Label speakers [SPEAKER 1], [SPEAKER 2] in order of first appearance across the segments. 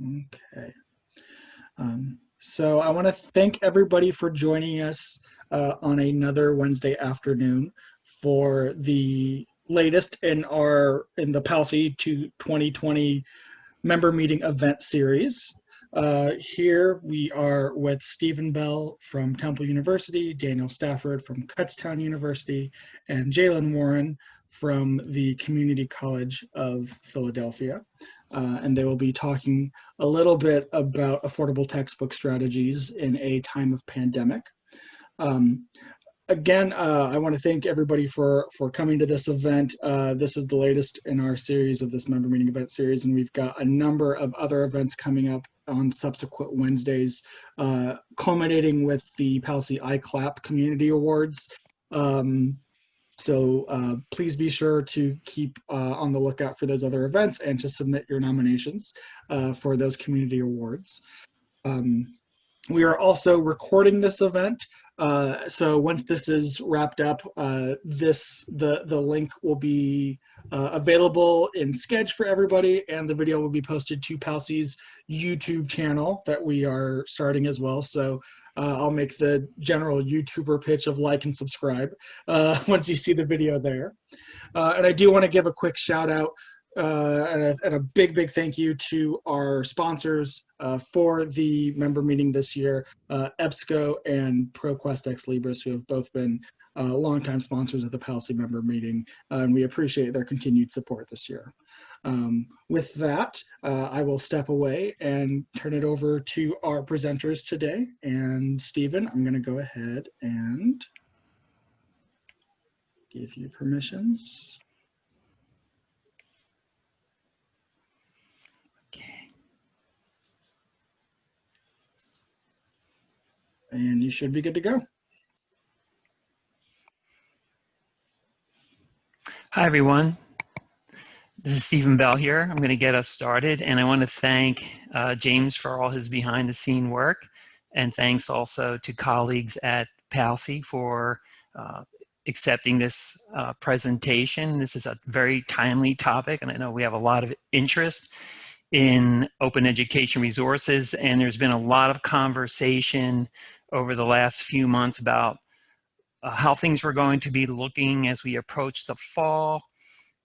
[SPEAKER 1] Okay. So I want to thank everybody for joining us on another Wednesday afternoon for the latest in the PALCI 2020 member meeting event series. Here we are with Stephen Bell from Temple University, Daniel Stafford from Kutztown University, and Jalyn Warren from the Community College of Philadelphia. And they will be talking a little bit about affordable textbook strategies in a time of pandemic. Again, I want to thank everybody for coming to this event. This is the latest in our series of this member meeting event series, and we've got a number of other events coming up on subsequent Wednesdays, culminating with the PALCI iClap Community Awards. So please be sure to keep on the lookout for those other events and to submit your nominations for those community awards. We are also recording this event. So once this is wrapped up, the link will be available in Sketch for everybody, and the video will be posted to PALCI's YouTube channel that we are starting as well. So I'll make the general YouTuber pitch of like and subscribe once you see the video there. And I do want to give a quick shout out and a big thank you to our sponsors for the member meeting this year, EBSCO and ProQuest Ex Libris, who have both been longtime sponsors of the PALCI member meeting, and we appreciate their continued support this year. With that, I will step away and turn it over to our presenters today. And Stephen, I'm going to go ahead and give you permissions. And you should be good to go.
[SPEAKER 2] Hi, everyone. This is Stephen Bell here. I'm going to get us started, and I want to thank James for all his behind-the-scene work, and thanks also to colleagues at PALCI for accepting this presentation. This is a very timely topic, and I know we have a lot of interest in open education resources, and there's been a lot of conversation over the last few months about how things were going to be looking as we approach the fall,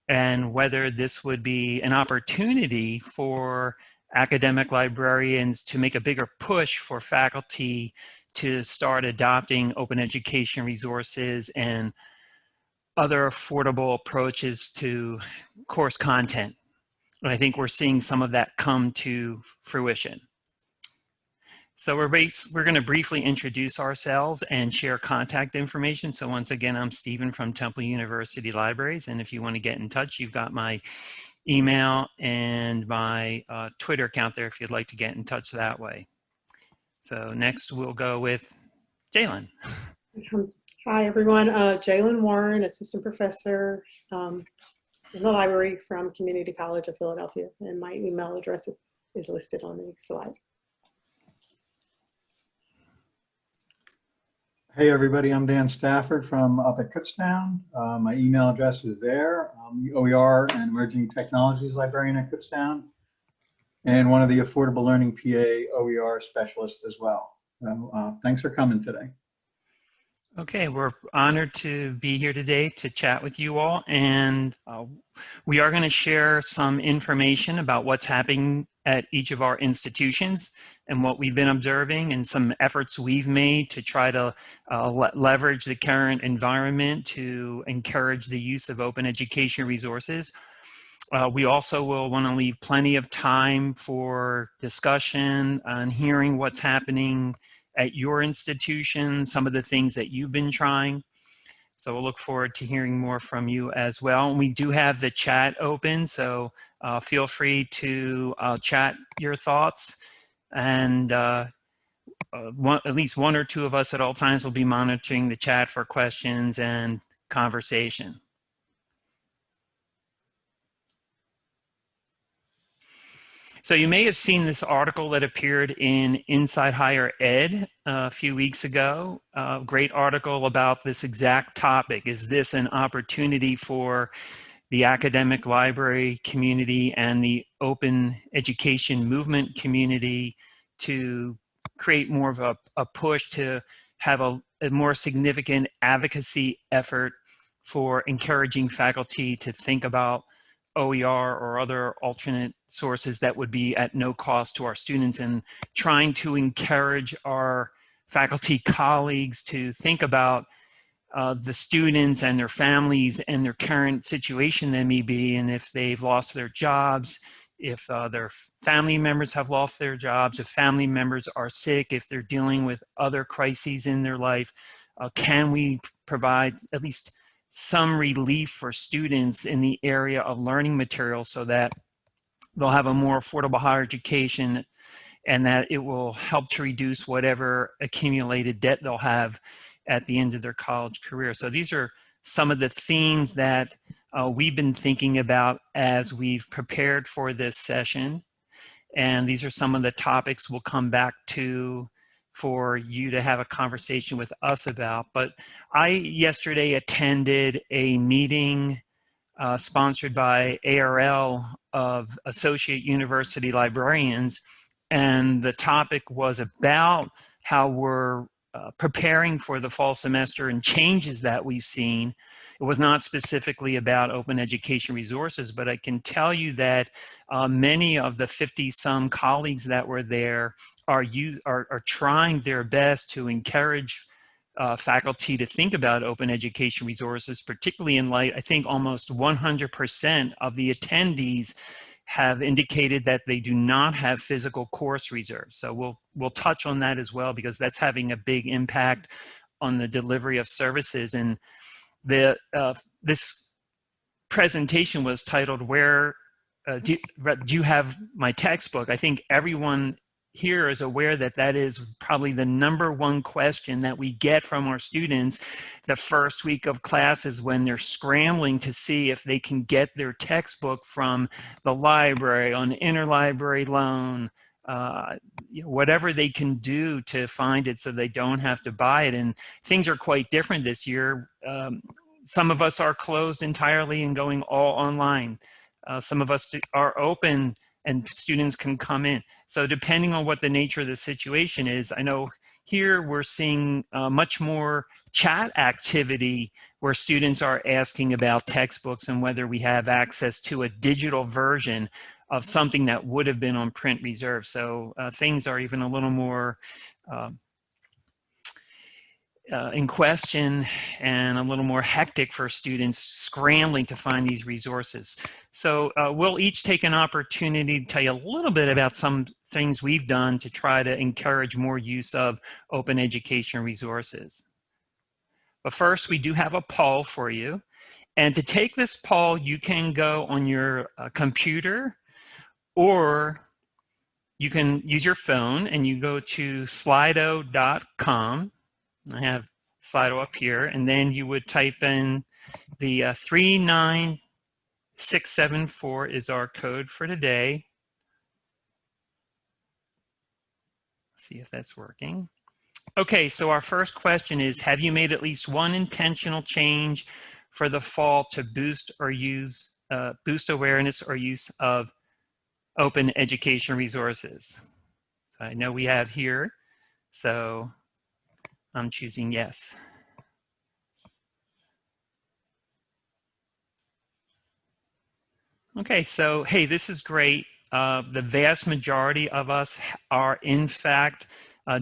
[SPEAKER 2] and whether this would be an opportunity for academic librarians to make a bigger push for faculty to start adopting open education resources and other affordable approaches to course content. And I think we're seeing some of that come to fruition. So we're going to briefly introduce ourselves and share contact information. So once again, I'm Stephen from Temple University Libraries. And if you want to get in touch, you've got my email and my Twitter account there if you'd like to get in touch that way. So next we'll go with Jalyn.
[SPEAKER 3] Hi, everyone. Jalyn Warren, assistant professor in the library from Community College of Philadelphia. And my email address is listed on the slide.
[SPEAKER 4] Hey everybody, I'm Dan Stafford from up at Kutztown. My email address is there. I'm the OER and Emerging Technologies Librarian at Kutztown, and one of the Affordable Learning PA OER specialists as well. So, thanks for coming today.
[SPEAKER 2] Okay, we're honored to be here today to chat with you all, and we are going to share some information about what's happening at each of our institutions and what we've been observing and some efforts we've made to try to leverage the current environment to encourage the use of open education resources. We also will want to leave plenty of time for discussion and hearing what's happening at your institution, some of the things that you've been trying. So we'll look forward to hearing more from you as well. And we do have the chat open, so feel free to chat your thoughts. And at least one or two of us at all times will be monitoring the chat for questions and conversation. So you may have seen this article that appeared in Inside Higher Ed a few weeks ago. A great article about this exact topic. Is this an opportunity for the academic library community and the open education movement community to create more of a push to have a more significant advocacy effort for encouraging faculty to think about OER or other alternate sources that would be at no cost to our students, and trying to encourage our faculty colleagues to think about the students and their families and their current situation they may be, and if they've lost their jobs, if their family members have lost their jobs, if family members are sick, if they're dealing with other crises in their life, can we provide at least some relief for students in the area of learning materials so that they'll have a more affordable higher education, and that it will help to reduce whatever accumulated debt they'll have at the end of their college career. So these are some of the themes that we've been thinking about as we've prepared for this session. And these are some of the topics we'll come back to for you to have a conversation with us about. But I yesterday attended a meeting sponsored by ARL of Associate University Librarians, and the topic was about how we're preparing for the fall semester and changes that we've seen. It was not specifically about open education resources, but I can tell you that many of the 50-some colleagues that were there are trying their best to encourage faculty to think about open education resources, particularly in light, I think almost 100% of the attendees have indicated that they do not have physical course reserves. So we'll touch on that as well, because that's having a big impact on the delivery of services. And this presentation was titled, "Where do you have my textbook?" I think everyone here is aware that that is probably the #1 question that we get from our students the first week of classes, when they're scrambling to see if they can get their textbook from the library on interlibrary loan, whatever they can do to find it so they don't have to buy it. And things are quite different this year. Some of us are closed entirely and going all online. Some of us are open and students can come in. So depending on what the nature of the situation is, I know here we're seeing much more chat activity where students are asking about textbooks and whether we have access to a digital version of something that would have been on print reserve. So things are even a little more in question and a little more hectic for students scrambling to find these resources. So we'll each take an opportunity to tell you a little bit about some things we've done to try to encourage more use of open education resources. But first, we do have a poll for you. And to take this poll, you can go on your computer, or you can use your phone and you go to slido.com. I have Slido up here, and then you would type in the 39674 is our code for today. Let's see if that's working. Okay, so our first question is, have you made at least one intentional change for the fall to boost awareness or use of open education resources? I know we have here, so I'm choosing yes. Okay, so hey, this is great. The vast majority of us are in fact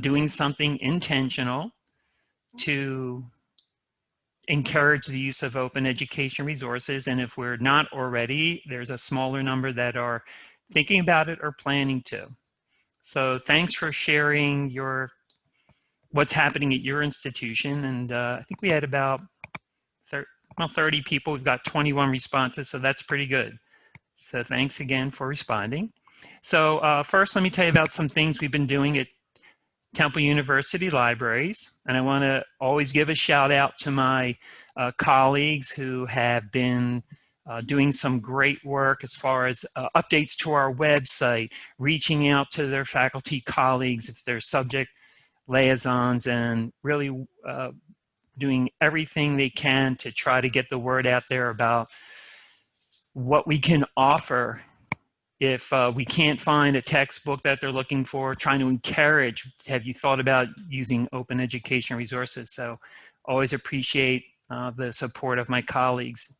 [SPEAKER 2] doing something intentional to encourage the use of open education resources. And if we're not already, there's a smaller number that are thinking about it or planning to. So thanks for sharing what's happening at your institution. And I think we had about 30 people. We've got 21 responses, so that's pretty good. So thanks again for responding. So first, let me tell you about some things we've been doing at Temple University Libraries. And I want to always give a shout out to my colleagues who have been doing some great work as far as updates to our website, reaching out to their faculty colleagues if they're subject liaisons, and really doing everything they can to try to get the word out there about what we can offer if we can't find a textbook that they're looking for, trying to encourage, have you thought about using open education resources? So always appreciate the support of my colleagues.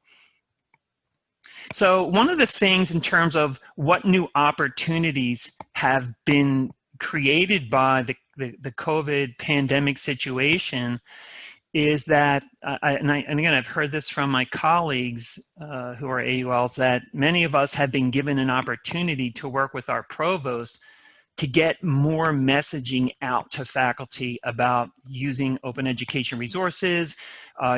[SPEAKER 2] So one of the things in terms of what new opportunities have been created by the COVID pandemic situation is that, and again, I've heard this from my colleagues who are AULs, that many of us have been given an opportunity to work with our provost to get more messaging out to faculty about using open education resources,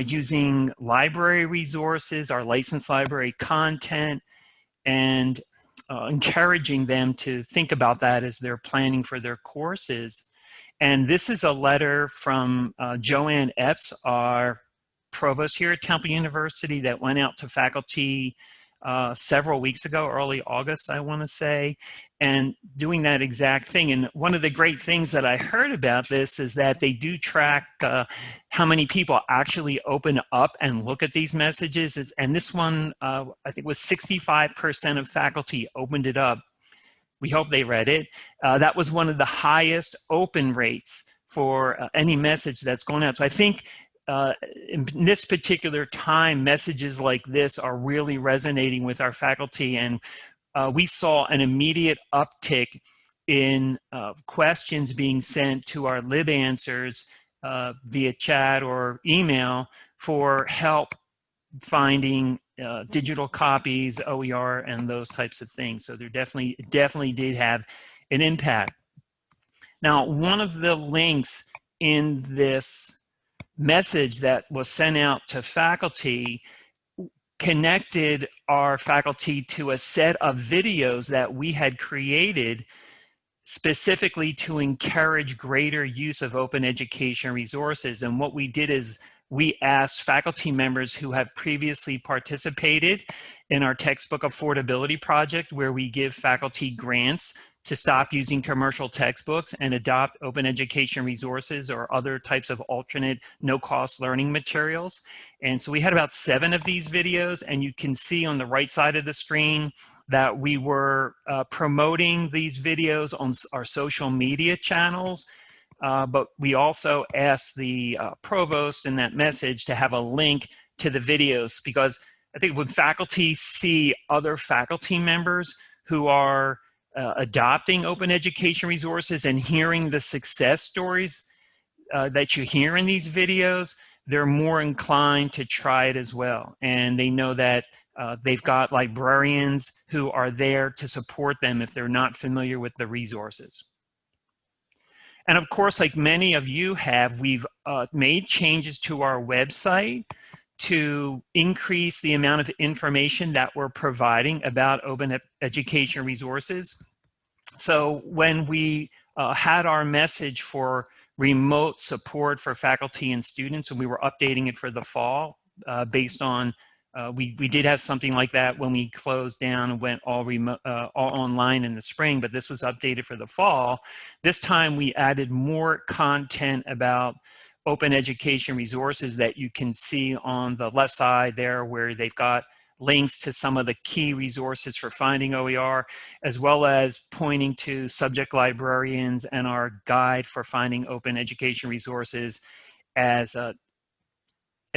[SPEAKER 2] using library resources, our licensed library content, and encouraging them to think about that as they're planning for their courses. And this is a letter from Joanne Epps, our provost here at Temple University, that went out to faculty several weeks ago, early August, I want to say, and doing that exact thing. And one of the great things that I heard about this is that they do track how many people actually open up and look at these messages. And this one, I think, was 65% of faculty opened it up. We hope they read it. That was one of the highest open rates for any message that's going out. So I think in this particular time, messages like this are really resonating with our faculty. And we saw an immediate uptick in questions being sent to our lib answers via chat or email for help finding digital copies, OER, and those types of things. So there definitely did have an impact. Now, one of the links in this message that was sent out to faculty connected our faculty to a set of videos that we had created specifically to encourage greater use of open education resources. And what we did is we asked faculty members who have previously participated in our textbook affordability project, where we give faculty grants to stop using commercial textbooks and adopt open education resources or other types of alternate no-cost learning materials. And so we had about 7 of these videos, and you can see on the right side of the screen that we were promoting these videos on our social media channels. But we also asked the provost in that message to have a link to the videos, because I think when faculty see other faculty members who are adopting open education resources and hearing the success stories that you hear in these videos, they're more inclined to try it as well. And they know that they've got librarians who are there to support them if they're not familiar with the resources. And of course, like many of you have, we've made changes to our website to increase the amount of information that we're providing about open education resources. So when we had our message for remote support for faculty and students, and we were updating it for the fall based on, we did have something like that when we closed down and went all online in the spring, but this was updated for the fall. This time we added more content about open education resources that you can see on the left side there, where they've got links to some of the key resources for finding OER, as well as pointing to subject librarians and our guide for finding open education resources as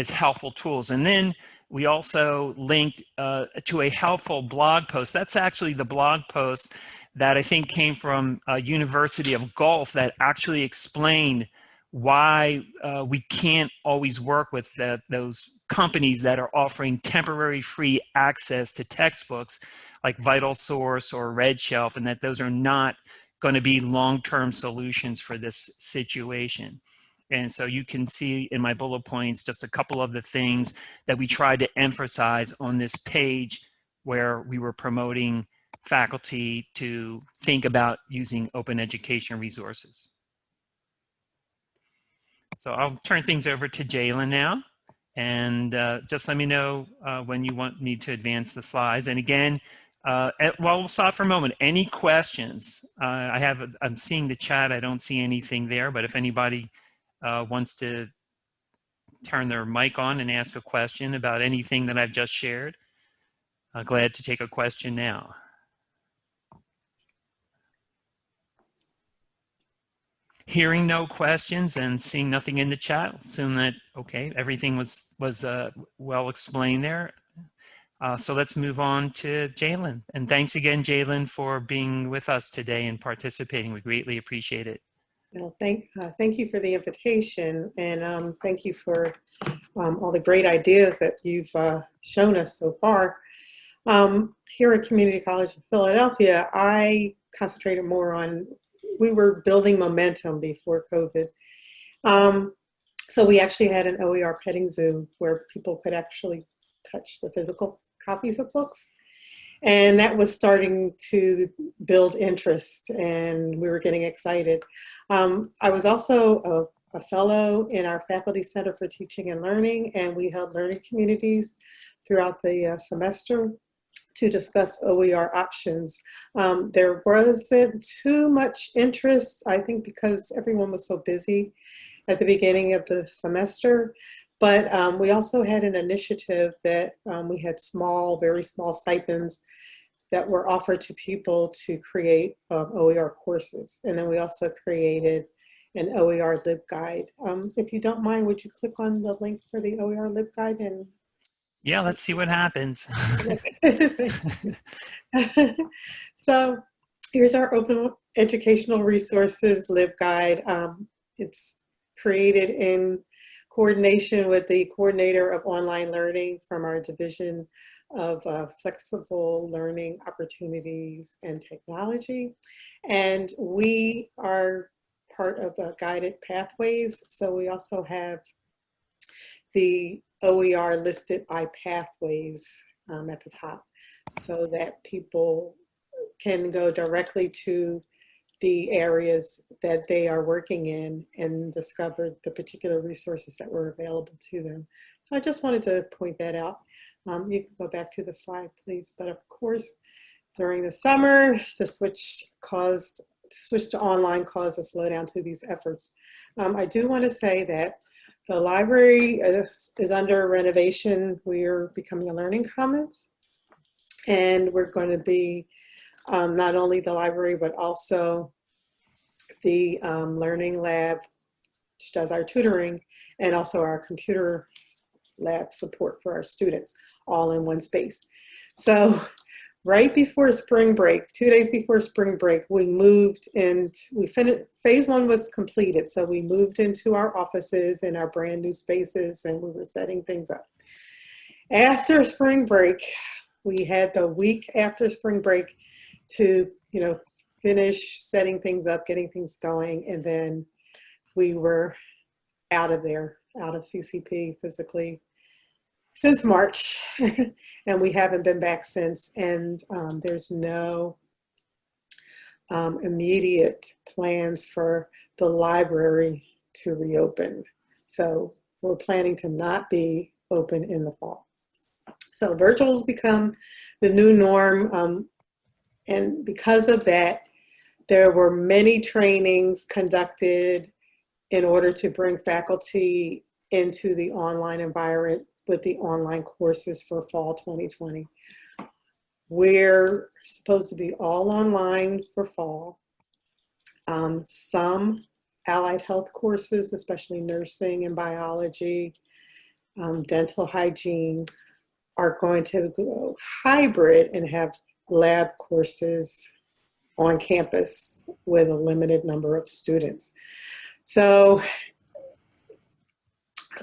[SPEAKER 2] helpful tools. And then we also linked to a helpful blog post. That's actually the blog post that I think came from University of Gulf, that actually explained why we can't always work with those companies that are offering temporary free access to textbooks like Vital Source or Red Shelf, and that those are not going to be long-term solutions for this situation. And so you can see in my bullet points just a couple of the things that we tried to emphasize on this page, where we were promoting faculty to think about using open education resources. So I'll turn things over to Jalyn now, and just let me know when you want me to advance the slides. And again, well, we'll stop for a moment. Any questions? I'm seeing the chat. I don't see anything there, but if anybody wants to turn their mic on and ask a question about anything that I've just shared, Glad to take a question now. Hearing no questions and seeing nothing in the chat, assume that, okay, everything was well explained there. So let's move on to Jalyn. And thanks again, Jalyn, for being with us today and participating. We greatly appreciate it.
[SPEAKER 3] Well, thank you for the invitation, and thank you for all the great ideas that you've shown us so far. Here at Community College of Philadelphia, I concentrated more on, we were building momentum before COVID. So we actually had an OER petting zoo where people could actually touch the physical copies of books. And that was starting to build interest, and we were getting excited. I was also a fellow in our Faculty Center for Teaching and Learning, and we held learning communities throughout the semester to discuss OER options. There wasn't too much interest, I think, because everyone was so busy at the beginning of the semester. But we also had an initiative that we had small, very small stipends that were offered to people to create OER courses. And then we also created an OER LibGuide. If you don't mind, would you click on the link for the OER LibGuide? And
[SPEAKER 2] yeah, let's see what happens.
[SPEAKER 3] So here's our open educational resources LibGuide. It's created in coordination with the coordinator of online learning from our Division of Flexible Learning Opportunities and Technology. And we are part of Guided Pathways. So we also have the OER listed by pathways at the top, so that people can go directly to the areas that they are working in and discover the particular resources that were available to them. So I just wanted to point that out. You can go back to the slide, please. But of course, during the summer, the switch to online caused a slowdown to these efforts. I do want to say that the library is under renovation. We're becoming a learning commons, and we're going to be not only the library, but also the learning lab, which does our tutoring, and also our computer lab support for our students, all in one space. So right before spring break, 2 days before spring break, we moved and we finished, phase one was completed. So we moved into our offices and our brand new spaces, and we were setting things up. After spring break, we had the week after spring break to, finish setting things up, getting things going, and then we were out of there, out of CCP physically since March, and we haven't been back since. And there's no immediate plans for the library to reopen. So we're planning to not be open in the fall. So virtual has become the new norm. And because of that, there were many trainings conducted in order to bring faculty into the online environment with the online courses for fall 2020. We're supposed to be all online for fall. Some allied health courses, especially nursing and biology, dental hygiene, are going to go hybrid and have lab courses on campus with a limited number of students. So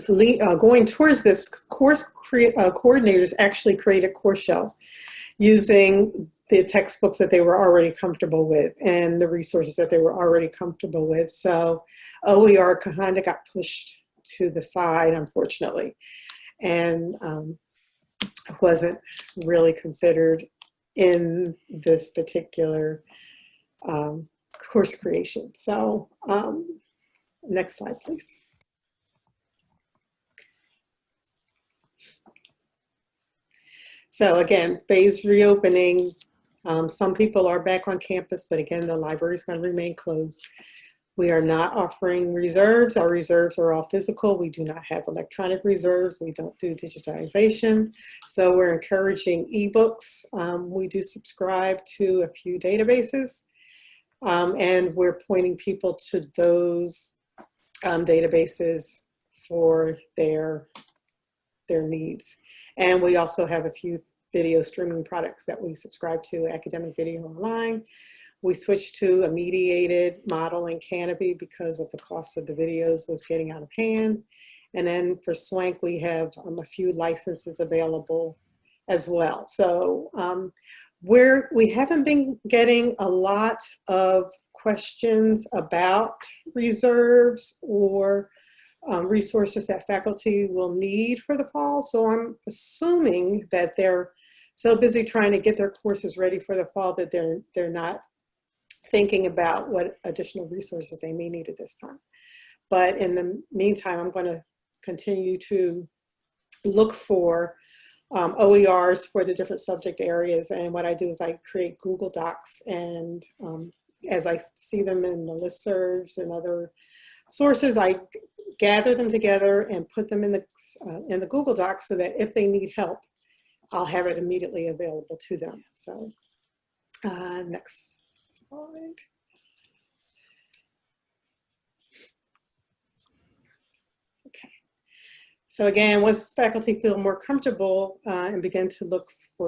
[SPEAKER 3] going towards this, coordinators actually created course shells using the textbooks that they were already comfortable with and the resources that they were already comfortable with. So OER kind of got pushed to the side, unfortunately, and wasn't really considered in this particular course creation. So next slide, please. So again, phased reopening. Some people are back on campus, but again, the library is going to remain closed. We are not offering reserves. Our reserves are all physical. We do not have electronic reserves. We don't do digitization. So we're encouraging ebooks. We do subscribe to a few databases, and we're pointing people to those databases for their needs. And we also have a few video streaming products that we subscribe to, Academic Video Online. We switched to a mediated model in Canopy because of the cost of the videos was getting out of hand. And then for Swank, we have a few licenses available as well. So we haven't been getting a lot of questions about reserves or resources that faculty will need for the fall. So I'm assuming that they're so busy trying to get their courses ready for the fall that they're not thinking about what additional resources they may need at this time. But in the meantime, I'm going to continue to look for OERs for the different subject areas. And what I do is I create Google Docs, and as I see them in the listservs and other sources, I gather them together and put them in the Google Docs so that if they need help, I'll have it immediately available to them. So next slide. Okay. So again, once faculty feel more comfortable and begin to look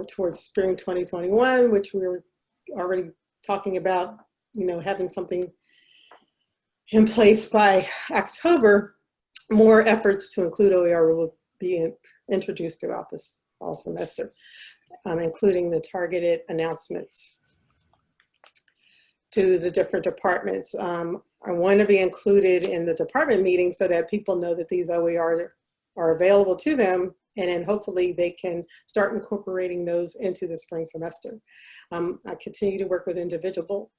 [SPEAKER 3] towards spring 2021, which we were already talking about, having something in place by October, more efforts to include OER will be introduced throughout this fall semester, including the targeted announcements to the different departments. I want to be included in the department meeting so that people know that these OER are available to them, and then hopefully they can start incorporating those into the spring semester. I continue to work with individual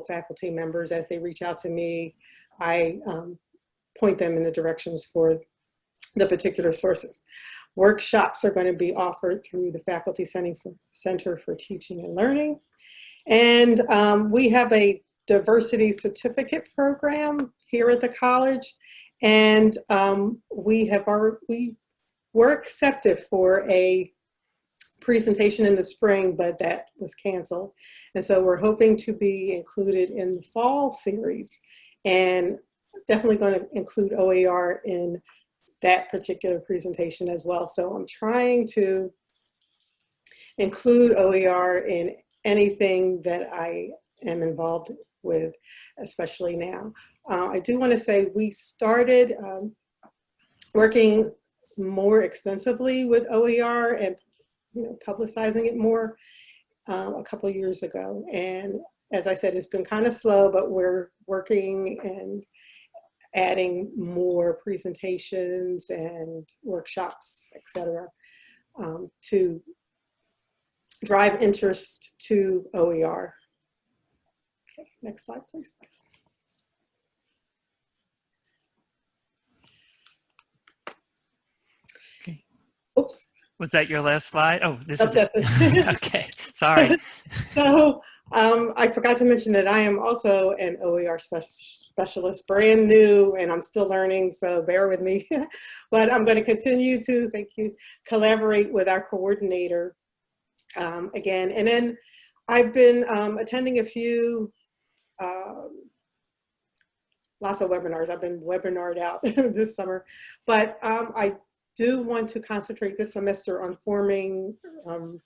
[SPEAKER 3] faculty members. As they reach out to me, I point them in the directions for the particular sources. Workshops are going to be offered through the Faculty Center for Teaching and Learning. And we have a diversity certificate program here at the college. And we were accepted for a presentation in the spring, but that was canceled. And so we're hoping to be included in the fall series, and definitely going to include OER in that particular presentation as well. So I'm trying to include OER in anything that I am involved with, especially now. I do want to say we started working more extensively with OER and publicizing it more a couple years ago. And as I said, it's been kind of slow, but we're working and adding more presentations and workshops, etc., to drive interest to OER. Okay, next slide, please.
[SPEAKER 2] Okay.
[SPEAKER 3] Oops.
[SPEAKER 2] Was that your last slide? Oh, this is
[SPEAKER 3] it.
[SPEAKER 2] Okay, sorry.
[SPEAKER 3] So I forgot to mention that I am also an OER specialist, brand new, and I'm still learning, so bear with me. But I'm going to continue to, thank you, collaborate with our coordinator again. And then I've been attending a few, lots of webinars. I've been webinared out this summer, but I do want to concentrate this semester on forming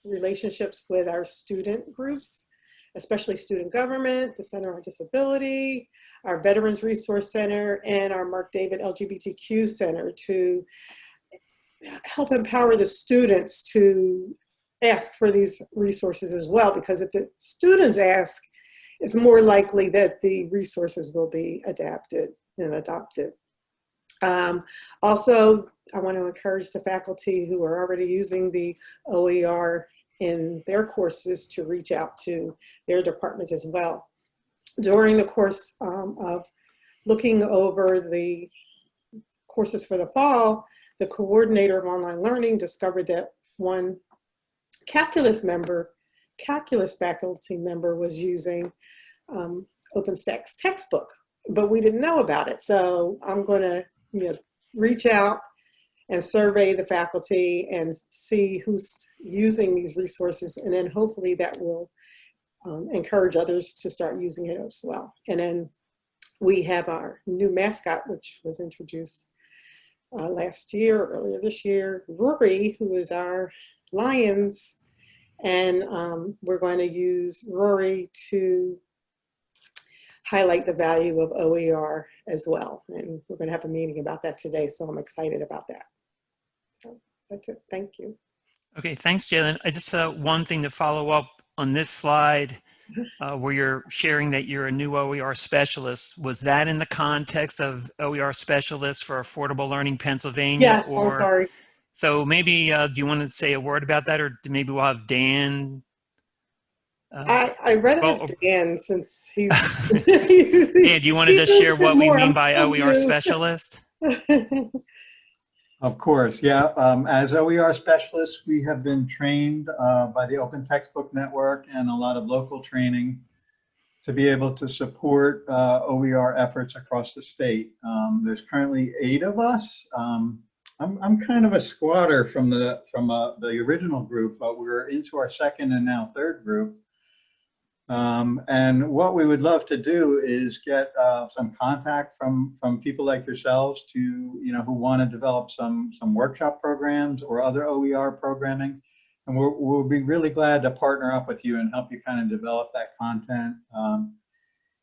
[SPEAKER 3] relationships with our student groups, especially student government, the Center on Disability, our Veterans Resource Center, and our Mark David LGBTQ Center to help empower the students to ask for these resources as well, because if the students ask, it's more likely that the resources will be adapted and adopted. Also, I want to encourage the faculty who are already using the OER in their courses to reach out to their departments as well. During the course of looking over the courses for the fall, the coordinator of online learning discovered that one calculus faculty member was using OpenStack's textbook but we didn't know about it. So I'm going to, reach out and survey the faculty and see who's using these resources. And then hopefully that will encourage others to start using it as well. And then we have our new mascot, which was introduced earlier this year, Rory, who is our Lions. And we're going to use Rory to highlight the value of OER as well. And we're going to have a meeting about that today, so I'm excited about that. So that's it. Thank you.
[SPEAKER 2] Okay, thanks, Jalyn. I just one thing to follow up on this slide where you're sharing that you're a new OER specialist. Was that in the context of OER specialist for Affordable Learning Pennsylvania?
[SPEAKER 3] Yes,
[SPEAKER 2] or,
[SPEAKER 3] I'm sorry.
[SPEAKER 2] So maybe, do you want to say a word about that, or maybe we'll have Dan?
[SPEAKER 3] I read it
[SPEAKER 2] well,
[SPEAKER 3] to Dan since he's.
[SPEAKER 2] Dan, do you want to just share what we mean by OER specialist?
[SPEAKER 4] Of course, yeah. As OER specialists, we have been trained by the Open Textbook Network and a lot of local training to be able to support OER efforts across the state. There's currently 8 of us. I'm kind of a squatter from the original group, but we're into our second and now third group. And what we would love to do is get some contact from people like yourselves to, who want to develop some workshop programs or other OER programming. And we'll be really glad to partner up with you and help you kind of develop that content,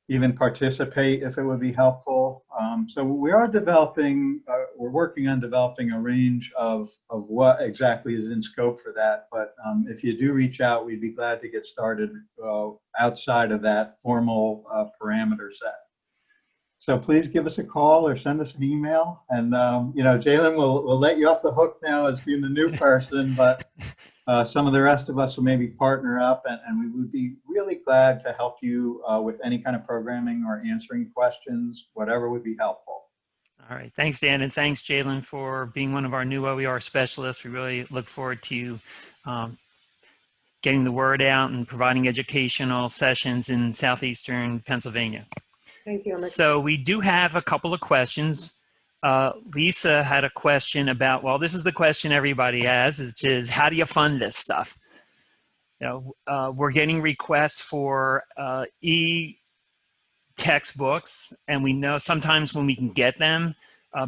[SPEAKER 4] even participate if it would be helpful. So we are developing, we're working on developing a range of what exactly is in scope for that. But if you do reach out, we'd be glad to get started outside of that formal parameter set. So please give us a call or send us an email. And, Jalyn will let you off the hook now as being the new person, but some of the rest of us will maybe partner up, and we would be really glad to help you with any kind of programming or answering questions, whatever would be helpful.
[SPEAKER 2] All right. Thanks, Dan. And thanks, Jalyn, for being one of our new OER specialists. We really look forward to getting the word out and providing educational sessions in southeastern Pennsylvania.
[SPEAKER 3] Thank you.
[SPEAKER 2] So we do have a couple of questions. Lisa had a question about, well, this is the question everybody has, which is how do you fund this stuff? We're getting requests for e-textbooks, and we know sometimes when we can get them,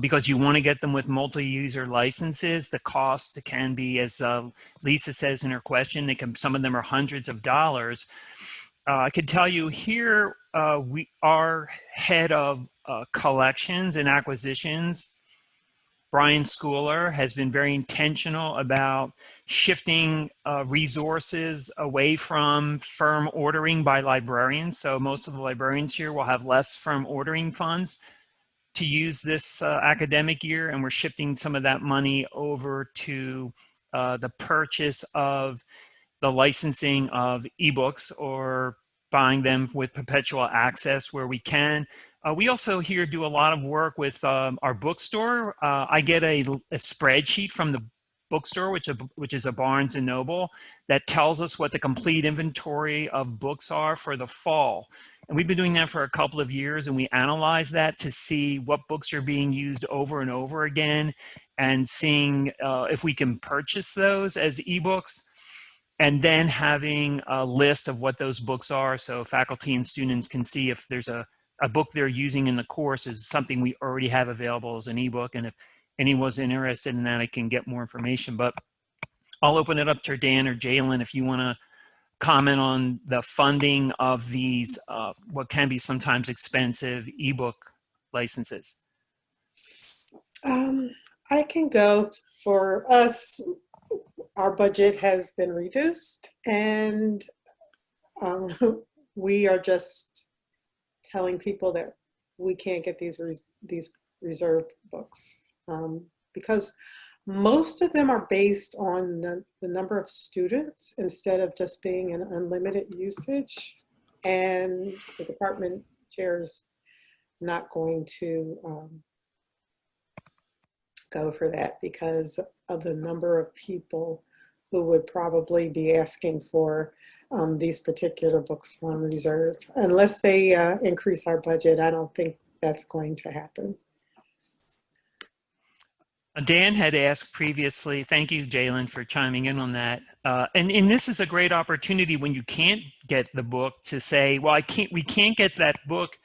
[SPEAKER 2] because you want to get them with multi-user licenses, the cost can be, as Lisa says in her question, some of them are hundreds of dollars. I could tell you here, our head of collections and acquisitions, Brian Schooler, has been very intentional about shifting resources away from firm ordering by librarians. So most of the librarians here will have less firm ordering funds to use this academic year, and we're shifting some of that money over to the purchase of the licensing of ebooks or buying them with perpetual access where we can. We also here do a lot of work with our bookstore. I get a spreadsheet from the bookstore, which is a Barnes & Noble, that tells us what the complete inventory of books are for the fall. And we've been doing that for a couple of years, and we analyze that to see what books are being used over and over again and seeing if we can purchase those as ebooks, and then having a list of what those books are so faculty and students can see if there's a book they're using in the course is something we already have available as an ebook. And if anyone's interested in that, I can get more information. But I'll open it up to Dan or Jalyn if you want to comment on the funding of these, what can be sometimes expensive ebook licenses.
[SPEAKER 3] I can go. For us, our budget has been reduced, and we are just telling people that we can't get these reserved books because most of them are based on the number of students instead of just being an unlimited usage, and the department chair is not going to go for that because of the number of people who would probably be asking for these particular books on reserve. Unless they increase our budget, I don't think that's going to happen.
[SPEAKER 2] Dan had asked previously, thank you, Jalyn, for chiming in on that. And this is a great opportunity when you can't get the book to say, well, we can't get that book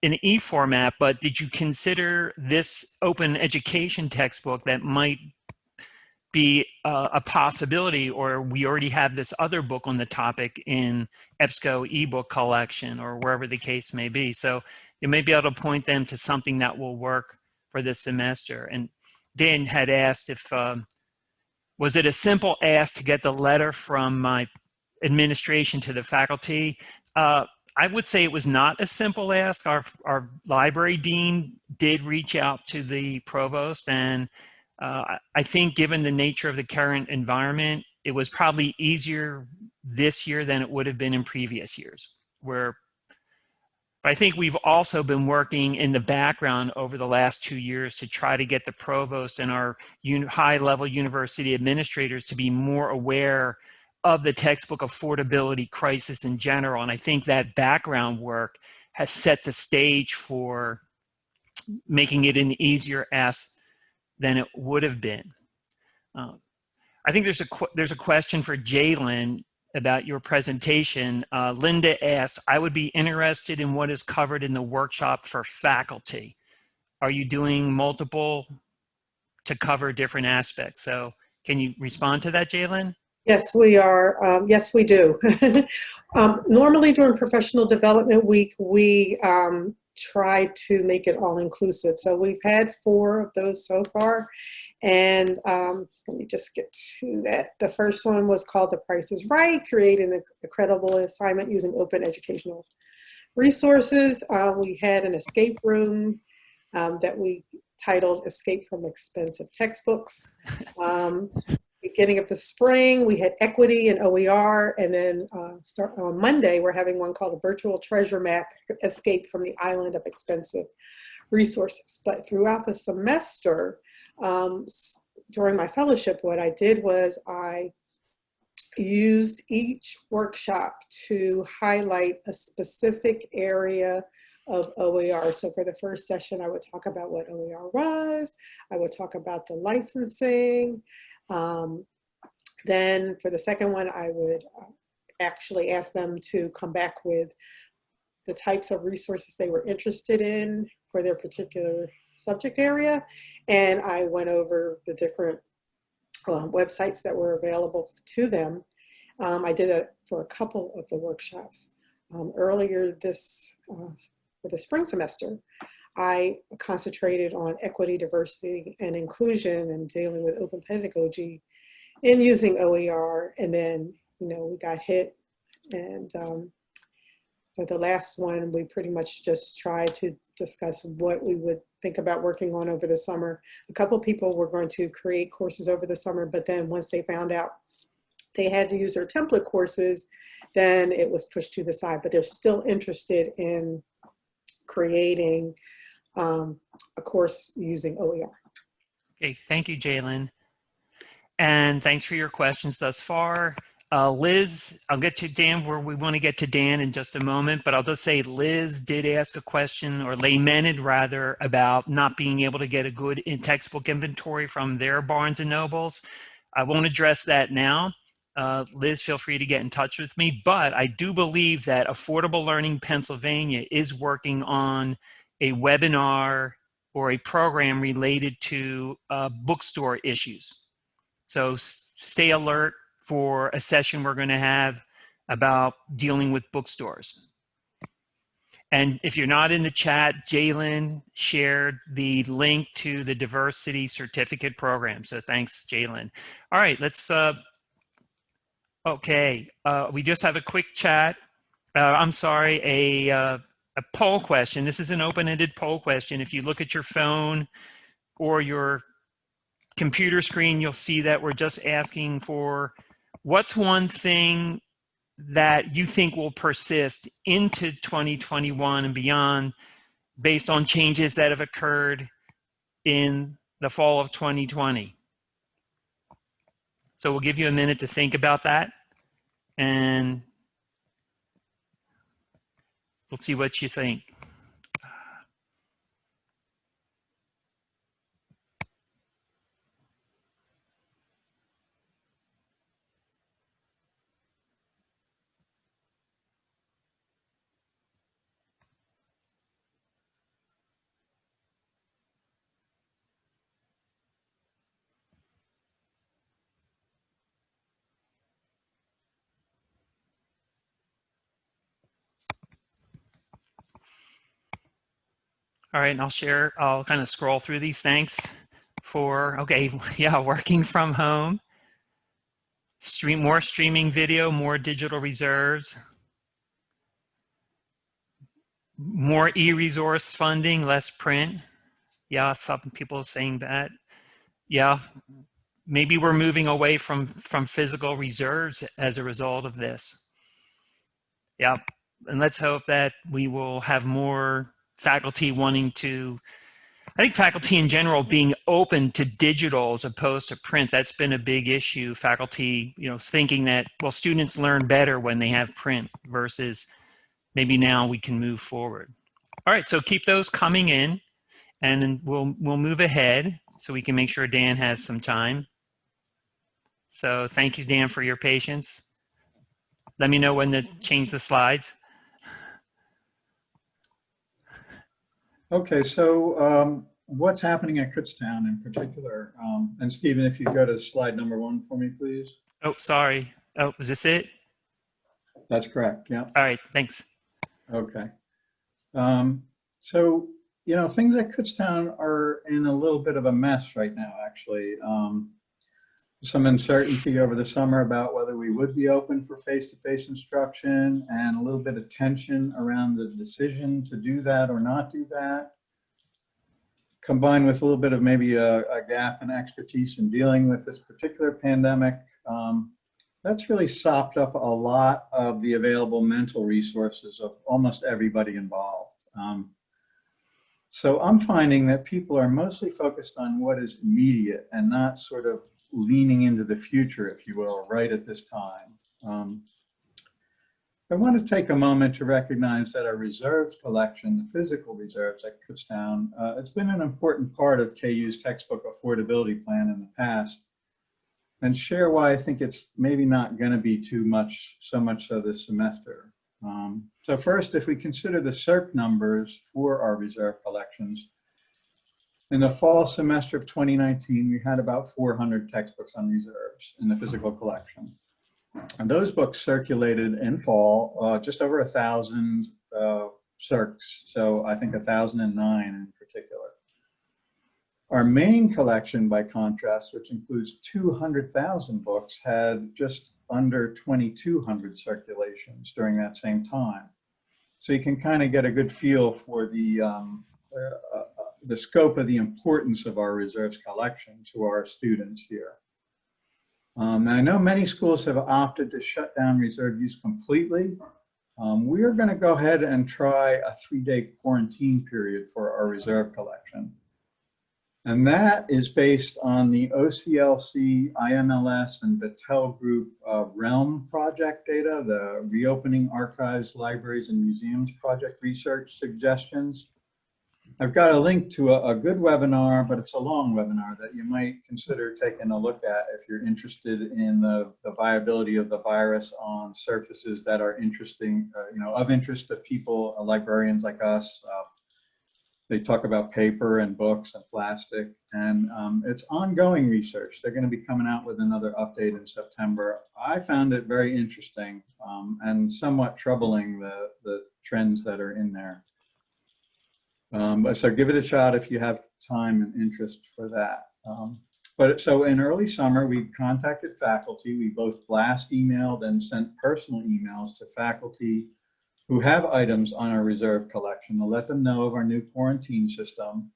[SPEAKER 2] in e-format, but did you consider this open education textbook that might be a possibility, or we already have this other book on the topic in EBSCO ebook collection, or wherever the case may be. So you may be able to point them to something that will work for this semester. And Dan had asked if, was it a simple ask to get the letter from my administration to the faculty? I would say it was not a simple ask. Our library dean did reach out to the provost, and I think given the nature of the current environment, it was probably easier this year than it would have been in previous years. But I think we've also been working in the background over the last 2 years to try to get the provost and our high-level university administrators to be more aware of the textbook affordability crisis in general. And I think that background work has set the stage for making it an easier ask than it would have been. I think there's a question for Jalyn about your presentation. Linda asked, I would be interested in what is covered in the workshop for faculty. Are you doing multiple to cover different aspects? So can you respond to that, Jalyn?
[SPEAKER 3] Yes, we are. Yes, we do. Normally during professional development week, we try to make it all inclusive. So we've had 4 of those so far. And let me just get to that. The first one was called The Price is Right, creating a credible assignment using open educational resources. We had an escape room that we titled Escape from Expensive Textbooks. Beginning of the spring, we had equity and OER, and then on Monday, we're having one called a virtual treasure map, escape from the island of expensive resources. But throughout the semester, during my fellowship, what I did was I used each workshop to highlight a specific area of OER. So for the first session, I would talk about what OER was. I would talk about the licensing. Then for the second one, I would actually ask them to come back with the types of resources they were interested in for their particular subject area. And I went over the different websites that were available to them. I did that for a couple of the workshops. Earlier for the spring semester, I concentrated on equity, diversity, and inclusion and dealing with open pedagogy and using OER. And then, we got hit. And for the last one, we pretty much just tried to discuss what we would think about working on over the summer. A couple people were going to create courses over the summer, but then once they found out they had to use their template courses, then it was pushed to the side. But they're still interested in creating a course using OER.
[SPEAKER 2] Okay, thank you, Jalyn. And thanks for your questions thus far. Liz, I'll get to Dan where we want to get to Dan in just a moment, but I'll just say Liz did ask a question, or lamented rather, about not being able to get a good textbook inventory from their Barnes & Nobles. I won't address that now. Liz, feel free to get in touch with me, but I do believe that Affordable Learning Pennsylvania is working on a webinar or a program related to bookstore issues. So stay alert for a session we're going to have about dealing with bookstores. And if you're not in the chat, Jalyn shared the link to the diversity certificate program. So thanks, Jalyn. All right, let's, okay. We just have a quick chat. I'm sorry, a poll question. This is an open-ended poll question. If you look at your phone or your computer screen, you'll see that we're just asking for what's one thing that you think will persist into 2021 and beyond based on changes that have occurred in the fall of 2020. So we'll give you a minute to think about that, and we'll see what you think. All right, and I'll kind of scroll through these. Thanks for, okay, yeah, working from home, more streaming video, more digital reserves, more e-resource funding, less print. Yeah, some people are saying that. Yeah, maybe we're moving away from physical reserves as a result of this. Yeah, and let's hope that we will have more faculty wanting to, I think faculty in general being open to digital as opposed to print. That's been a big issue. Faculty, thinking that, well, students learn better when they have print versus maybe now we can move forward. All right, so keep those coming in, and then we'll move ahead so we can make sure Dan has some time. So thank you, Dan, for your patience. Let me know when to change the slides.
[SPEAKER 4] Okay, so what's happening at Kutztown in particular? And Stephen, if you go to slide number 1 for me, please.
[SPEAKER 2] Oh, sorry. Oh, was this it?
[SPEAKER 4] That's correct, yeah.
[SPEAKER 2] All right, thanks.
[SPEAKER 4] Okay. So, things at Kutztown are in a little bit of a mess right now, actually. Some uncertainty over the summer about whether we would be open for face-to-face instruction, and a little bit of tension around the decision to do that or not do that, combined with a little bit of maybe a gap in expertise in dealing with this particular pandemic. That's really sopped up a lot of the available mental resources of almost everybody involved. So I'm finding that people are mostly focused on what is immediate and not sort of leaning into the future, if you will, right at this time. I want to take a moment to recognize that our reserves collection, the physical reserves at Kutztown, it's been an important part of KU's textbook affordability plan in the past, and share why I think it's maybe not going to be so much so this semester. So first, if we consider the CERC numbers for our reserve collections, in the fall semester of 2019, we had about 400 textbooks on reserves in the physical collection. And those books circulated in fall, just over 1,000 CERCs, so I think 1,009 in particular. Our main collection, by contrast, which includes 200,000 books, had just under 2,200 circulations during that same time. So you can kind of get a good feel for the scope of the importance of our reserves collection to our students here. Now I know many schools have opted to shut down reserve use completely. We are going to go ahead and try a 3-day quarantine period for our reserve collection. And that is based on the OCLC, IMLS, and Battelle Group REALM project data, the Reopening Archives, Libraries, and Museums project research suggestions. I've got a link to a good webinar, but it's a long webinar that you might consider taking a look at if you're interested in the viability of the virus on surfaces that are interesting, of interest to people, librarians like us. They talk about paper and books and plastic, and it's ongoing research. They're going to be coming out with another update in September. I found it very interesting and somewhat troubling, the trends that are in there. So give it a shot if you have time and interest for that. So in early summer, we contacted faculty. We both blast emailed and sent personal emails to faculty who have items on our reserve collection to let them know of our new quarantine system.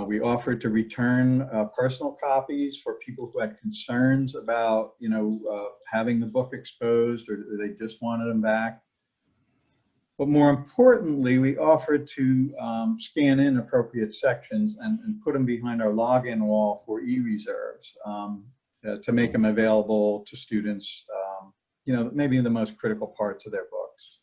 [SPEAKER 4] We offered to return personal copies for people who had concerns about, having the book exposed, or they just wanted them back. But more importantly, we offered to scan in appropriate sections and put them behind our login wall for e-reserves. to make them available to students, you know, maybe the most critical parts of their books.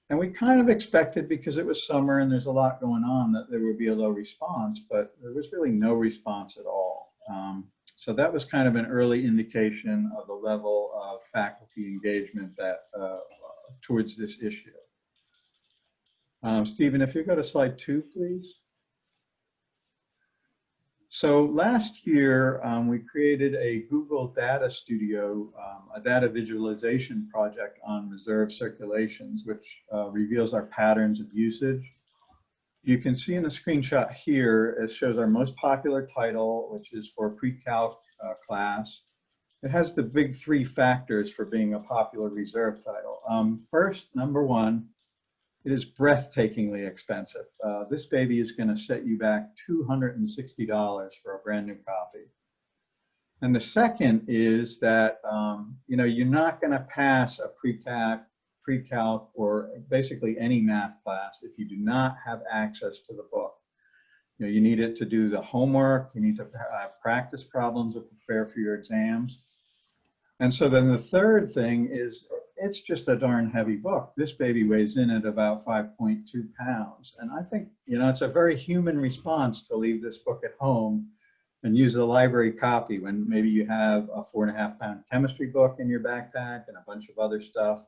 [SPEAKER 4] And we kind of expected, because it was summer and there's a lot going on, that there would be a low response, but there was really no response at all. So that was kind of an early indication of the level of faculty engagement that towards this issue. Stephen, if you go to slide 2, please. So last year, we created a Google Data Studio, a data visualization project on reserve circulations, which reveals our patterns of usage. You can see in the screenshot here, it shows our most popular title, which is for a pre-calc class. It has the big 3 factors for being a popular reserve title. First, number 1, it is breathtakingly expensive. This baby is going to set you back $260 for a brand new copy. And the second is that you know, you're not going to pass a pre-calc, or basically any math class if you do not have access to the book. You know, you need it to do the homework, you need to practice problems or prepare for your exams. And so then the third thing is, it's just a darn heavy book. This baby weighs in at about 5.2 pounds. And I think, you know, it's a very human response to leave this book at home and use the library copy when maybe you have a 4.5-pound chemistry book in your backpack and a bunch of other stuff.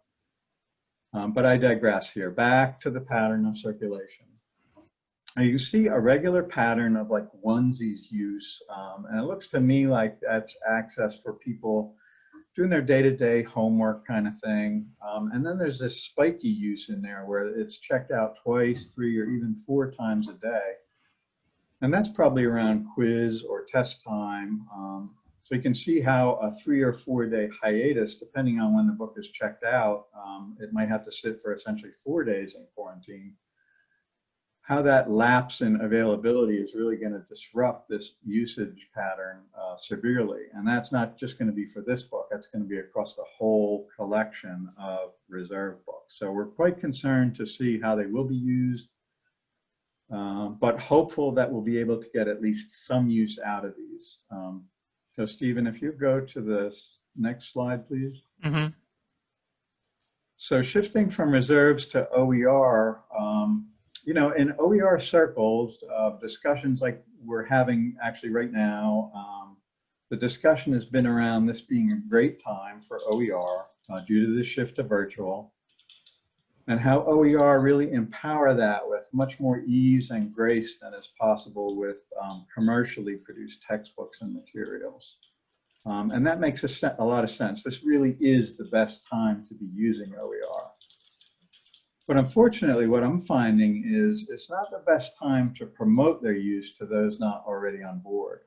[SPEAKER 4] But I digress here. Back to the pattern of circulation. Now you see a regular pattern of like onesies use. And it looks to me like that's access for people doing their day-to-day homework kind of thing. And then there's this spiky use in there where it's checked out twice, 3, or even 4 times a day. And that's probably around quiz or test time. So you can see how a 3 or 4 day hiatus, depending on when the book is checked out, it might have to sit for essentially 4 days in quarantine. How that lapse in availability is really going to disrupt this usage pattern severely. And that's not just going to be for this book, that's going to be across the whole collection of reserve books. So we're quite concerned to see how they will be used, but hopeful that we'll be able to get at least some use out of these. So Stephen, if you go to the next slide, please.
[SPEAKER 2] Mm-hmm.
[SPEAKER 4] So shifting from reserves to OER, you know, in OER circles, discussions like we're having actually right now, the discussion has been around this being a great time for OER due to the shift to virtual, and how OER really empower that with much more ease and grace than is possible with commercially produced textbooks and materials. And that makes a lot of sense. This really is the best time to be using OER. But unfortunately, what I'm finding is it's not the best time to promote their use to those not already on board.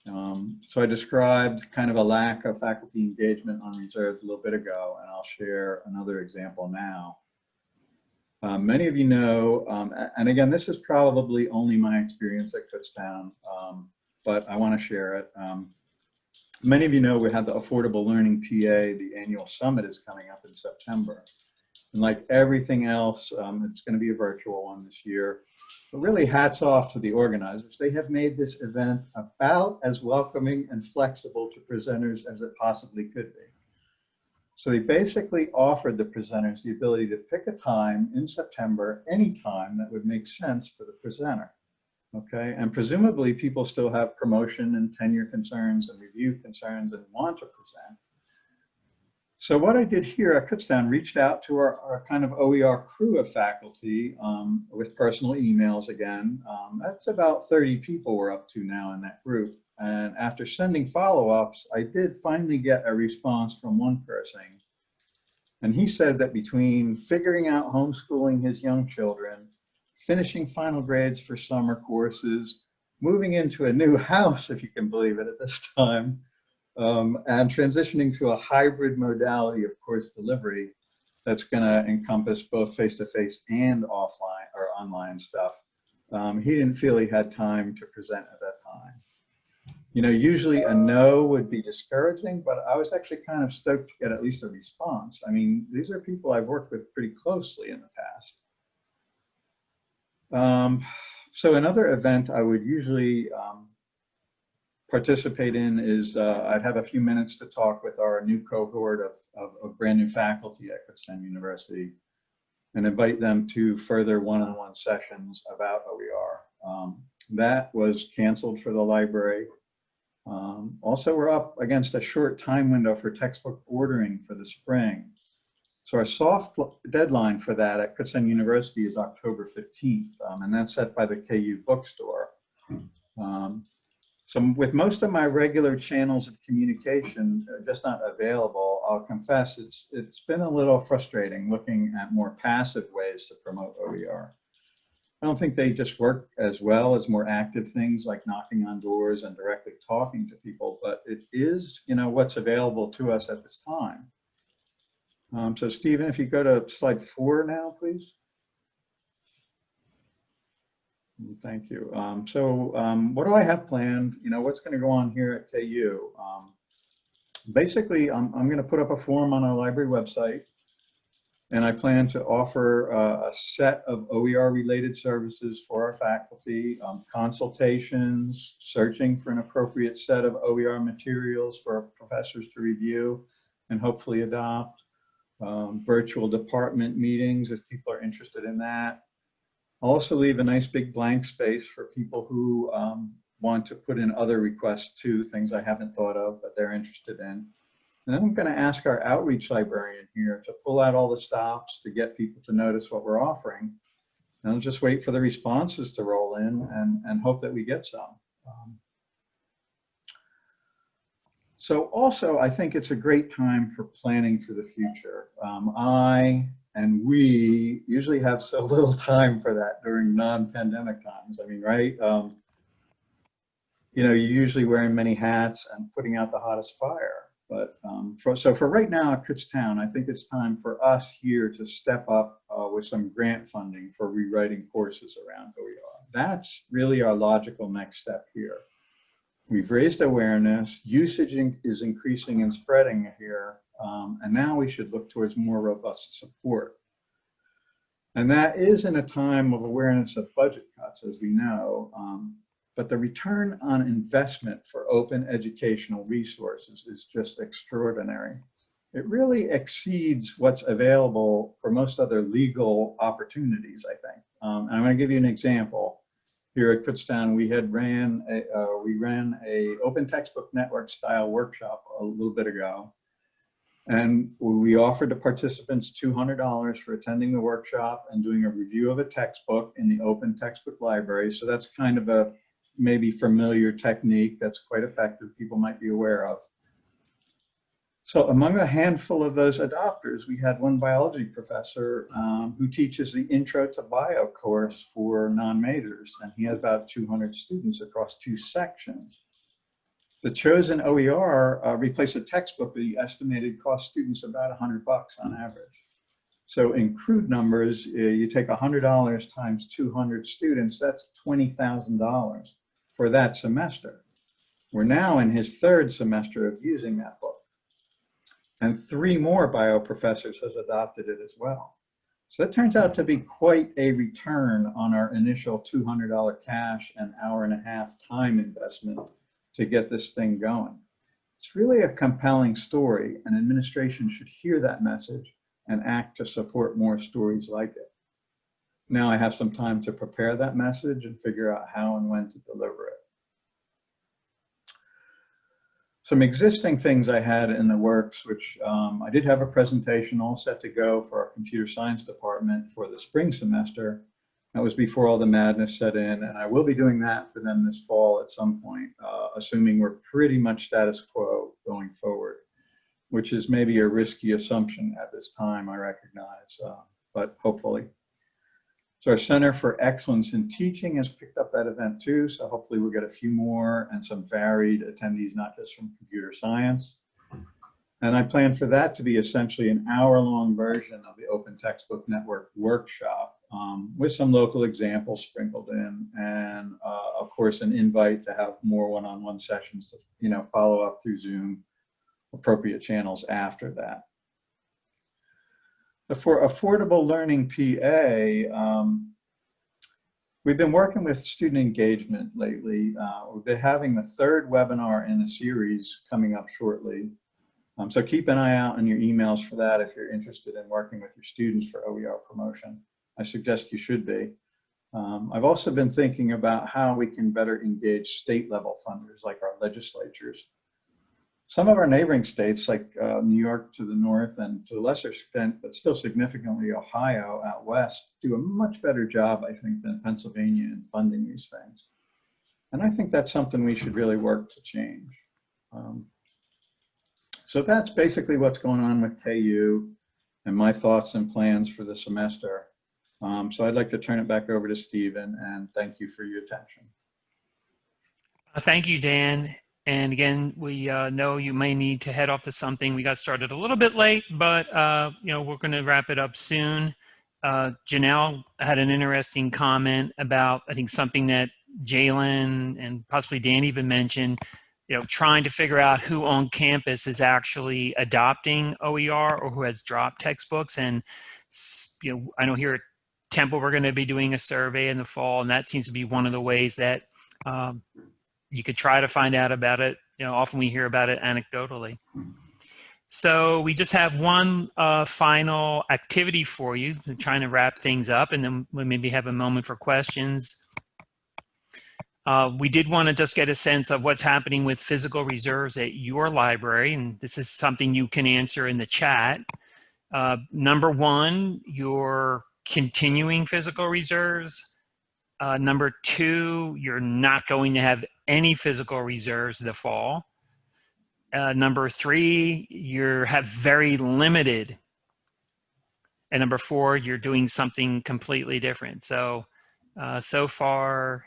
[SPEAKER 4] So I described kind of a lack of faculty engagement on reserves a little bit ago, and I'll share another example now. Many of you know, and again, this is probably only my experience at Kutztown, but I want to share it. Many of you know we have the Affordable Learning PA, the annual summit is coming up in September. And like everything else, it's going to be a virtual one this year. But really hats off to the organizers. They have made this event about as welcoming and flexible to presenters as it possibly could be. So they basically offered the presenters the ability to pick a time in September, any time that would make sense for the presenter. Okay, and presumably people still have promotion and tenure concerns and review concerns and want to present. So what I did here at Kutztown, reached out to our kind of OER crew of faculty with personal emails again. That's about 30 people we're up to now in that group. And after sending follow-ups, I did finally get a response from one person. And he said that between figuring out homeschooling his young children, finishing final grades for summer courses, moving into a new house, if you can believe it at this time, and transitioning to a hybrid modality of course delivery that's going to encompass both face-to-face and offline or online stuff. He didn't feel he had time to present at that time. You know, usually a no would be discouraging, but I was actually kind of stoked to get at least a response. I mean, these are people I've worked with pretty closely in the past. So another event I would usually participate in is I'd have a few minutes to talk with our new cohort of brand new faculty at Kutztown University and invite them to further one-on-one sessions about OER. That was canceled for the library. Also, we're up against a short time window for textbook ordering for the spring. So our soft deadline for that at Kutztown University is October 15th, and that's set by the KU bookstore. So with most of my regular channels of communication just not available, I'll confess it's been a little frustrating looking at more passive ways to promote OER. I don't think they just work as well as more active things like knocking on doors and directly talking to people, but it is, what's available to us at this time. So Stephen, if you go to slide 4 now, please. Thank you. What do I have planned? What's going to go on here at KU? Basically, I'm going to put up a form on our library website, and I plan to offer a set of OER-related services for our faculty, consultations, searching for an appropriate set of OER materials for professors to review and hopefully adopt, virtual department meetings if people are interested in that. I'll also leave a nice big blank space for people who want to put in other requests too, things I haven't thought of but they're interested in. And then I'm going to ask our outreach librarian here to pull out all the stops to get people to notice what we're offering. And I'll just wait for the responses to roll in and hope that we get some. So also, I think it's a great time for planning for the future. I and we usually have so little time for that during non-pandemic times. I mean, right? You're usually wearing many hats and putting out the hottest fire. But for right now at Kutztown, I think it's time for us here to step up with some grant funding for rewriting courses around OER. That's really our logical next step here. We've raised awareness, usage is increasing and spreading here, and now we should look towards more robust support. And that is in a time of awareness of budget cuts, as we know, but the return on investment for open educational resources is just extraordinary. It really exceeds what's available for most other legal opportunities, I think. And I'm going to give you an example. Here at Kutztown, we ran a open textbook network style workshop a little bit ago, and we offered the participants $200 for attending the workshop and doing a review of a textbook in the open textbook library. So that's kind of a maybe familiar technique that's quite effective, people might be aware of. So among a handful of those adopters, we had one biology professor who teaches the Intro to Bio course for non-majors, and he has about 200 students across 2 sections. The chosen OER replaced a textbook that he estimated cost students about $100 on average. So in crude numbers, you take $100 times 200 students, that's $20,000 for that semester. We're now in his 3rd semester of using that book. And 3 more bio professors has adopted it as well. So that turns out to be quite a return on our initial $200 cash and hour-and-a-half time investment to get this thing going. It's really a compelling story, and administration should hear that message and act to support more stories like it. Now I have some time to prepare that message and figure out how and when to deliver it. Some existing things I had in the works, which I did have a presentation all set to go for our computer science department for the spring semester. That was before all the madness set in, and I will be doing that for them this fall at some point, assuming we're pretty much status quo going forward, which is maybe a risky assumption at this time, I recognize, but hopefully. So our Center for Excellence in Teaching has picked up that event too, so hopefully we'll get a few more and some varied attendees, not just from computer science. And I plan for that to be essentially an hour-long version of the Open Textbook Network workshop with some local examples sprinkled in, and of course an invite to have more one-on-one sessions to follow up through Zoom, appropriate channels after that. For Affordable Learning PA, We've been working with student engagement lately. We've been having the third webinar in the series coming up shortly. So keep an eye out on your emails for that if you're interested in working with your students for OER promotion. I suggest you should be. I've also been thinking about how we can better engage state level funders like our legislatures. Some of our neighboring states like New York to the north and to a lesser extent, but still significantly Ohio out west, do a much better job, I think, than Pennsylvania in funding these things. And I think that's something we should really work to change. So that's basically what's going on with KU and my thoughts and plans for the semester. So I'd like to turn it back over to Stephen and thank you for your attention.
[SPEAKER 2] Thank you, Dan. And again, we know you may need to head off to something. We got started a little bit late, but we're going to wrap it up soon. Janelle had an interesting comment about, I think, something that Jalyn and possibly Dan even mentioned, trying to figure out who on campus is actually adopting OER or who has dropped textbooks. And, I know here at Temple, we're going to be doing a survey in the fall, and that seems to be one of the ways that you could try to find out about it. Often we hear about it anecdotally. So we just have one final activity for you. We're trying to wrap things up, and then we'll maybe have a moment for questions. We did want to just get a sense of what's happening with physical reserves at your library, and this is something you can answer in the chat. Number one, your continuing physical reserves. Number two, you're not going to have any physical reserves this fall. Number three, you have very limited. And number four, you're doing something completely different. So, so far,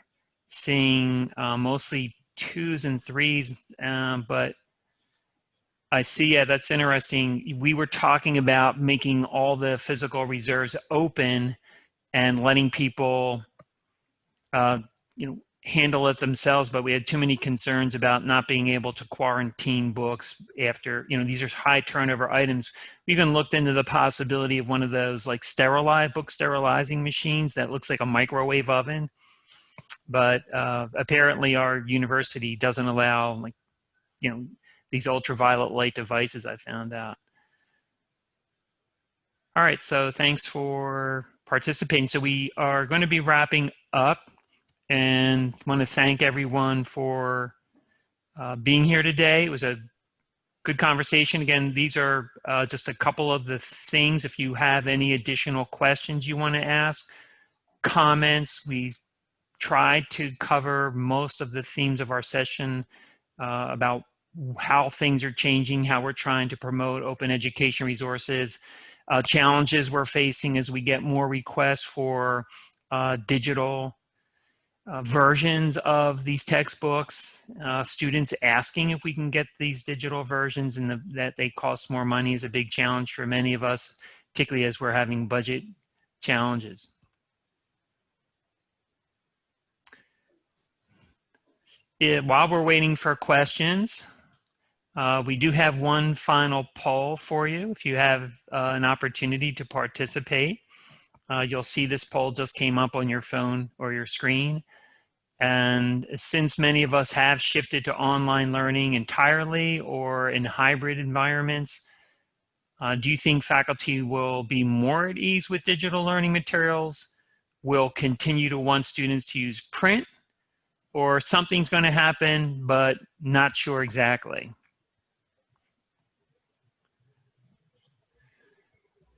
[SPEAKER 2] seeing mostly twos and threes, but I see, yeah, that's interesting. We were talking about making all the physical reserves open and letting people handle it themselves, but we had too many concerns about not being able to quarantine books after, these are high turnover items. We even looked into the possibility of one of those like book sterilizing machines that looks like a microwave oven. But apparently our university doesn't allow these ultraviolet light devices, I found out. All right, so thanks for participating. So we are going to be wrapping up. And want to thank everyone for being here today. It was a good conversation. Again, these are just a couple of the things. If you have any additional questions you want to ask, comments, we tried to cover most of the themes of our session about how things are changing, how we're trying to promote open education resources, challenges we're facing as we get more requests for digital versions of these textbooks, students asking if we can get these digital versions and that they cost more money is a big challenge for many of us, particularly as we're having budget challenges. While we're waiting for questions, we do have one final poll for you. If you have an opportunity to participate, you'll see this poll just came up on your phone or your screen. And since many of us have shifted to online learning entirely or in hybrid environments, do you think faculty will be more at ease with digital learning materials, will continue to want students to use print, or something's going to happen, but not sure exactly?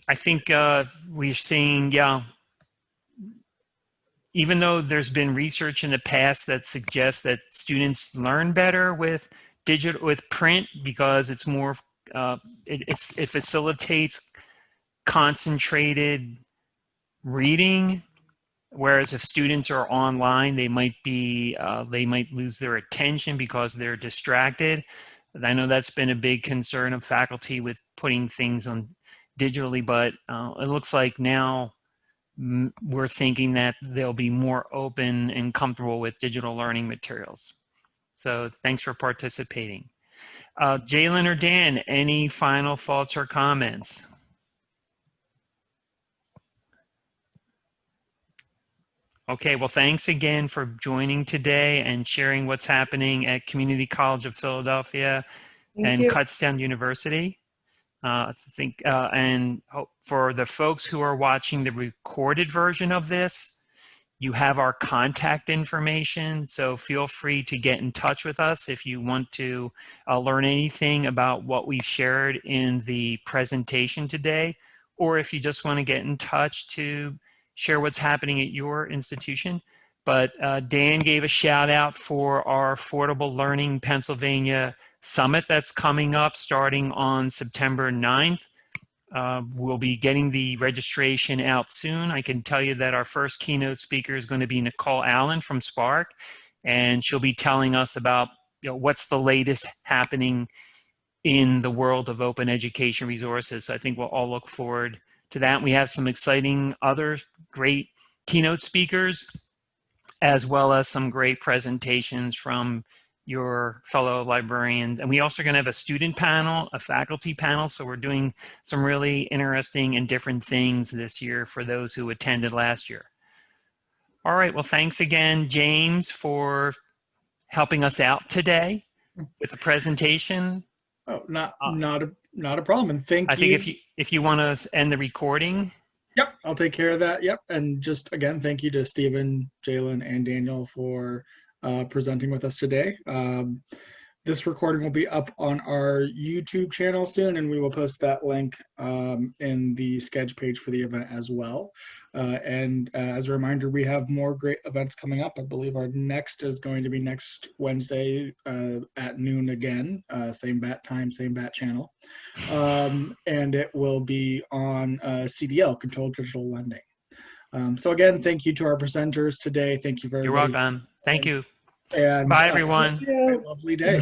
[SPEAKER 2] I think we're seeing, even though there's been research in the past that suggests that students learn better with print because it's more, it facilitates concentrated reading, whereas if students are online, they might lose their attention because they're distracted. I know that's been a big concern of faculty with putting things on digitally, but it looks like now we're thinking that they'll be more open and comfortable with digital learning materials. So thanks for participating. Jalyn or Dan, any final thoughts or comments? Okay, well, thanks again for joining today and sharing what's happening at Community College of Philadelphia
[SPEAKER 3] Thank
[SPEAKER 2] and
[SPEAKER 3] you.
[SPEAKER 2] Kutztown University. And for the folks who are watching the recorded version of this, you have our contact information, so feel free to get in touch with us if you want to learn anything about what we've shared in the presentation today, or if you just want to get in touch to share what's happening at your institution. But Dan gave a shout out for our Affordable Learning Pennsylvania Summit that's coming up starting on September 9th. We'll be getting the registration out soon. I can tell you that our first keynote speaker is going to be Nicole Allen from Spark, and she'll be telling us about what's the latest happening in the world of open education resources. So I think we'll all look forward to that. We have some exciting other great keynote speakers, as well as some great presentations from your fellow librarians. And we also are going to have a student panel, a faculty panel. So we're doing some really interesting and different things this year for those who attended last year. All right, well, thanks again, James, for helping us out today with the presentation.
[SPEAKER 1] Oh, not a problem. And thank you.
[SPEAKER 2] I think if you want to end the recording.
[SPEAKER 1] Yep, I'll take care of that. Yep, and just again, thank you to Stephen, Jalyn, and Daniel for presenting with us today. This recording will be up on our YouTube channel soon, and we will post that link in the sketch page for the event as well. And as a reminder, we have more great events coming up. I believe our next is going to be next Wednesday at noon again, same bat time, same bat channel. And it will be on CDL, Controlled Digital Lending. So again, thank you to our presenters today. Thank you very much.
[SPEAKER 2] You're welcome. Thank you.
[SPEAKER 1] And
[SPEAKER 2] bye, everyone.
[SPEAKER 1] have a lovely day.